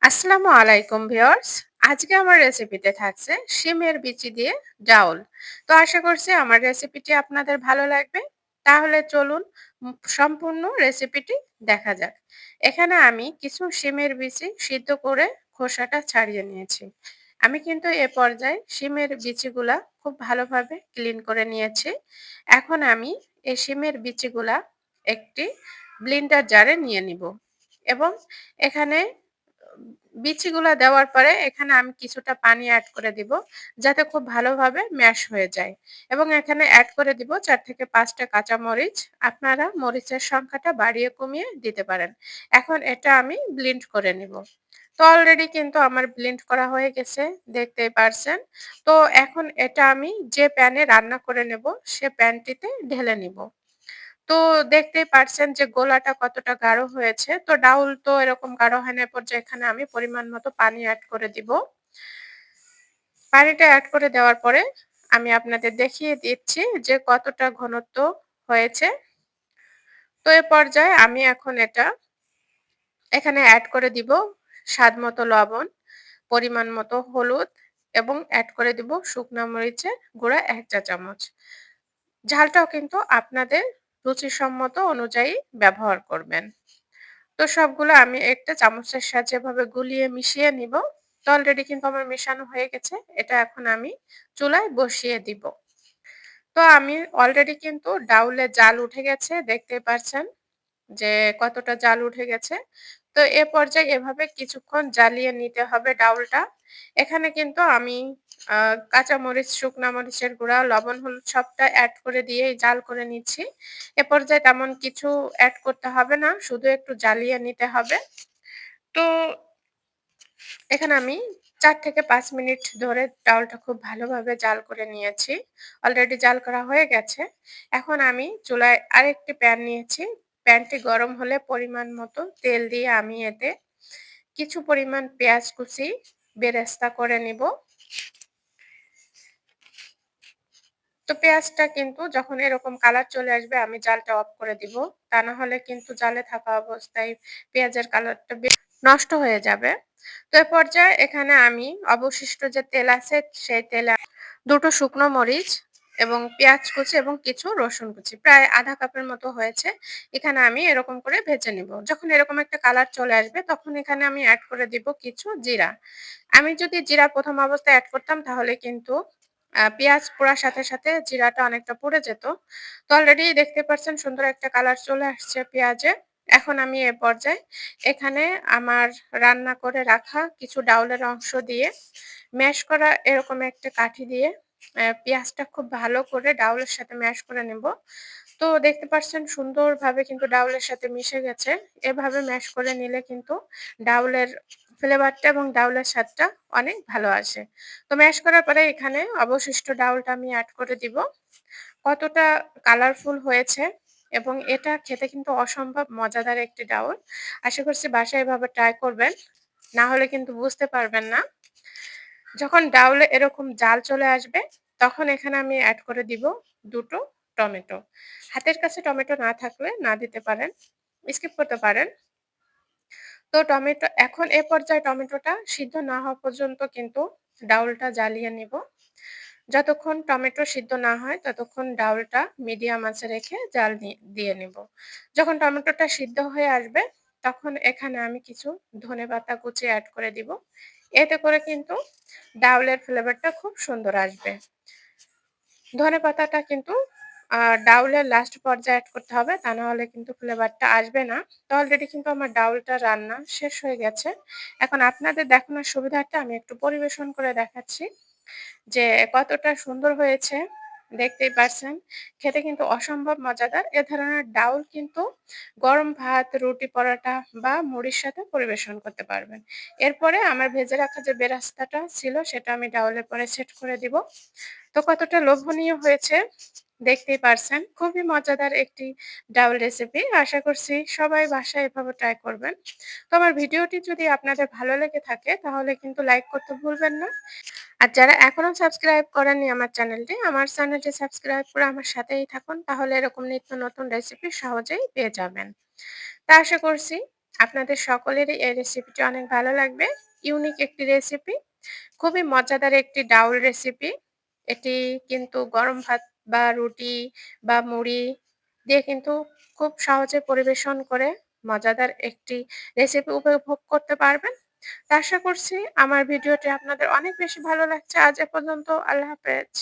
আসসালামু আলাইকুম ভিউয়ার্স। আজকে আমার রেসিপিতে থাকছে শিমের বিচি দিয়ে ডাউল। তো আশা করছি আমার রেসিপিটি আপনাদের ভালো লাগবে। তাহলে চলুন সম্পূর্ণ রেসিপিটি দেখা যাক। এখানে আমি কিছু শিমের বিচি সিদ্ধ করে খোসাটা ছাড়িয়ে নিয়েছি। আমি কিন্তু এ পর্যায়ে শিমের বিচিগুলা খুব ভালোভাবে ক্লিন করে নিয়েছি। এখন আমি এই শিমের বিচিগুলা একটি ব্লেন্ডার জারে নিয়ে নিব এবং এখানে বিচিগুলা দেওয়ার পরে এখানে আমি কিছুটা পানি এড করে দিব যাতে খুব ভালোভাবে ম্যাশ হয়ে যায় এবং এখানে এড করে দিব ৪ থেকে ৫ টা কাঁচামরিচ। আপনারা মরিচের সংখ্যাটা বাড়িয়ে কমিয়ে দিতে পারেন। এখন এটা আমি ব্লেন্ড করে নিব। তো অলরেডি কিন্তু আমার ব্লেন্ড করা হয়ে গেছে, দেখতেই পারছেন। তো এখন এটা আমি যে প্যানে রান্না করে নেব সে প্যানটিতে ঢেলে নিব। তো দেখতেই পারছেন যে গোলাটা কতটা গাঢ় হয়েছে। তো ডাউল তো এরকম গাঢ় হয় না, এ পর্যায়ে এখানে আমি পরিমাণ মতো পানি এড করে দিব। পানিটা এড করে দেওয়ার পরে আমি আপনাদের দেখিয়ে দিচ্ছি যে কতটা ঘনত্ব হয়েছে। তো এ পর্যায়ে আমি এখন এটা এখানে এড করে দিব স্বাদ মতো লবণ, পরিমাণ মতো হলুদ এবং এড করে দিব শুকনা মরিচের গুঁড়া ১ চা চামচ। ঝালটাও কিন্তু আপনাদের রুচিসম্মত অনুযায়ী ব্যবহার করবেন। তো সবগুলো আমি একটা চামচের সাহায্যে এভাবে গুলিয়ে মিশিয়ে নিব। তো অলরেডি কিন্তু আমার মেশানো হয়ে গেছে। এটা এখন আমি চুলায় বসিয়ে দিব। তো আমি অলরেডি কিন্তু ডাউলে জাল উঠে গেছে, দেখতেই পারছেন যে কতটা জাল উঠে গেছে। তো এ পর্যায়ে এভাবে কিছুক্ষণ জ্বালিয়ে নিতে হবে ডাউলটা। এখানে কিন্তু আমি কাঁচামরিচ, শুকনা মরিচের গুঁড়া, লবণ, হলুদ সবটা এড করে দিয়েই জাল করে নিচ্ছি। এ পর্যায়ে তেমন কিছু এড করতে হবে না, শুধু একটু জ্বালিয়ে নিতে হবে। তো এখানে আমি ৪ থেকে ৫ মিনিট ধরে ডাউলটা খুব ভালোভাবে জাল করে নিয়েছি। অলরেডি জাল করা হয়ে গেছে। এখন আমি চুলায় আরেকটি প্যান নিয়েছি। প্যানটি গরম হলে পরিমাণ মতো তেল দিয়ে আমি এতে কিছু পরিমাণ পেঁয়াজ কুচি বেরেস্তা করে নিব। তো পেঁয়াজটা কিন্তু যখন এরকম কালার চলে আসবে আমি জালটা অফ করে দিব। তা না হলে কিন্তু জালে থাকা অবস্থায় পেঁয়াজের কালারটা নষ্ট হয়ে যাবে। তো এ পর্যায়ে এখানে আমি অবশিষ্ট যে তেল আছে সেই তেলে ২ টো শুকনো মরিচ এবং পেঁয়াজ কুচি এবং কিছু রসুন কুচি প্রায় আধা কাপের মতো হয়েছে। এখানে আমি এরকম করে ভেজে নিব। যখন এরকম একটা কালার চলে আসবে তখন এখানে আমি এড করে দিব কিছু জিরা। আমি যদি জিরা ১ম অবস্থায় এড করতাম তাহলে কিন্তু পেঁয়াজ পোড়ার সাথে, সাথে জিরাটা অনেকটা পুড়ে যেত। তো অলরেডি দেখতে পাচ্ছেন সুন্দর একটা কালার চলে আসছে পেঁয়াজে। এখন আমি এ পর্যায়ে এখানে আমার রান্না করে রাখা কিছু ডাউলের অংশ দিয়ে ম্যাশ করা এরকম একটা কাঠি দিয়ে পেঁয়াজটা খুব ভালো করে ডাউলের সাথে ম্যাশ করে নেব। তো দেখতে পাচ্ছেন সুন্দরভাবে কিন্তু ডাউলের সাথে মিশে গেছে। এভাবে ম্যাশ করে নিলে কিন্তু ডাউলের ফ্লেভারটা এবং ডাউলের স্বাদটা অনেক ভালো আসে। তো ম্যাশ করার পরে এখানে অবশিষ্ট ডাউলটা আমি এড করে দিব। কতটা কালারফুল হয়েছে এবং এটা খেতে কিন্তু অসম্ভব মজাদার একটি ডাউল। আশা করছি বাসায় এভাবে ট্রাই করবেন। না হলে কিন্তু বুঝতে পারবেন না। যখন ডাউলে এরকম জাল চলে আসবে তখন এখানে আমি এড করে দিব ২ টো টমেটো। হাতের কাছে টমেটো না থাকলে না দিতে পারেন, স্কিপ করতে পারেন। তো টমেটো এখন এ পর্যায়ে টমেটোটা সিদ্ধ না হওয়া পর্যন্ত কিন্তু ডাউলটা জ্বালিয়ে নিব। যতক্ষণ টমেটো সিদ্ধ না হয় ততক্ষণ ডাউলটা মিডিয়াম আঁচে রেখে জাল দিয়ে নিব। যখন টমেটোটা সিদ্ধ হয়ে আসবে তখন এখানে আমি কিছু ধনেপাতা কুচি এড করে দিব। এতে করে কিন্তু ডাউলের ফ্লেভারটা খুব সুন্দর আসবে। ধনেপাতাটা কিন্তু ডাউলের লাস্ট পর্যায়ে এড করতে হবে, তা না হলে কিন্তু ফ্লেভারটা আসবে না। তো অলরেডি কিন্তু আমার ডাউলটা রান্না শেষ হয়ে গেছে। এখন আপনাদের দেখানোর সুবিধার্থে আমি একটু পরিবেশন করে দেখাচ্ছি যে কতটা সুন্দর হয়েছে। দেখতেই পারছেন। খেতে কিন্তু অসম্ভব মজাদার। এ ধরনের ডাউল কিন্তু গরম ভাত, রুটি, পরোটা বা মুড়ির সাথে পরিবেশন করতে পারবেন। এরপরে আমার ভেজে রাখা যে বেরেস্তাটা ছিল সেটা আমি ডাউলের পরে সেট করে দিব। তো কতটা লোভনীয় হয়েছে দেখতেই পারছেন। খুবই মজাদার একটি ডাউল রেসিপি। আশা করছি সবাই বাসায় এভাবে ট্রাই করবেন। তো আমার ভিডিওটি যদি আপনাদের ভালো লেগে থাকে তাহলে কিন্তু লাইক করতে ভুলবেন না। আর যারা এখনো সাবস্ক্রাইব করেননি আমার চ্যানেলটি, আমার চ্যানেলটি সাবস্ক্রাইব করে আমার সাথেই থাকুন। তাহলে এরকম নিত্য নতুন রেসিপি সহজেই পেয়ে যাবেন। তা আশা করছি আপনাদের সকলেরই এই রেসিপিটি অনেক ভালো লাগবে। ইউনিক একটি রেসিপি, খুবই মজাদার একটি ডাউল রেসিপি। এটি কিন্তু গরম ভাত বা রুটি বা মুড়ি দিয়ে কিন্তু খুব সহজে পরিবেশন করে মজাদার একটি রেসিপি উপভোগ করতে পারবেন। তো আশা করছি আমার ভিডিওটি আপনাদের অনেক বেশি ভালো লাগছে। আজ এ পর্যন্ত। আল্লাহ হাফেজ।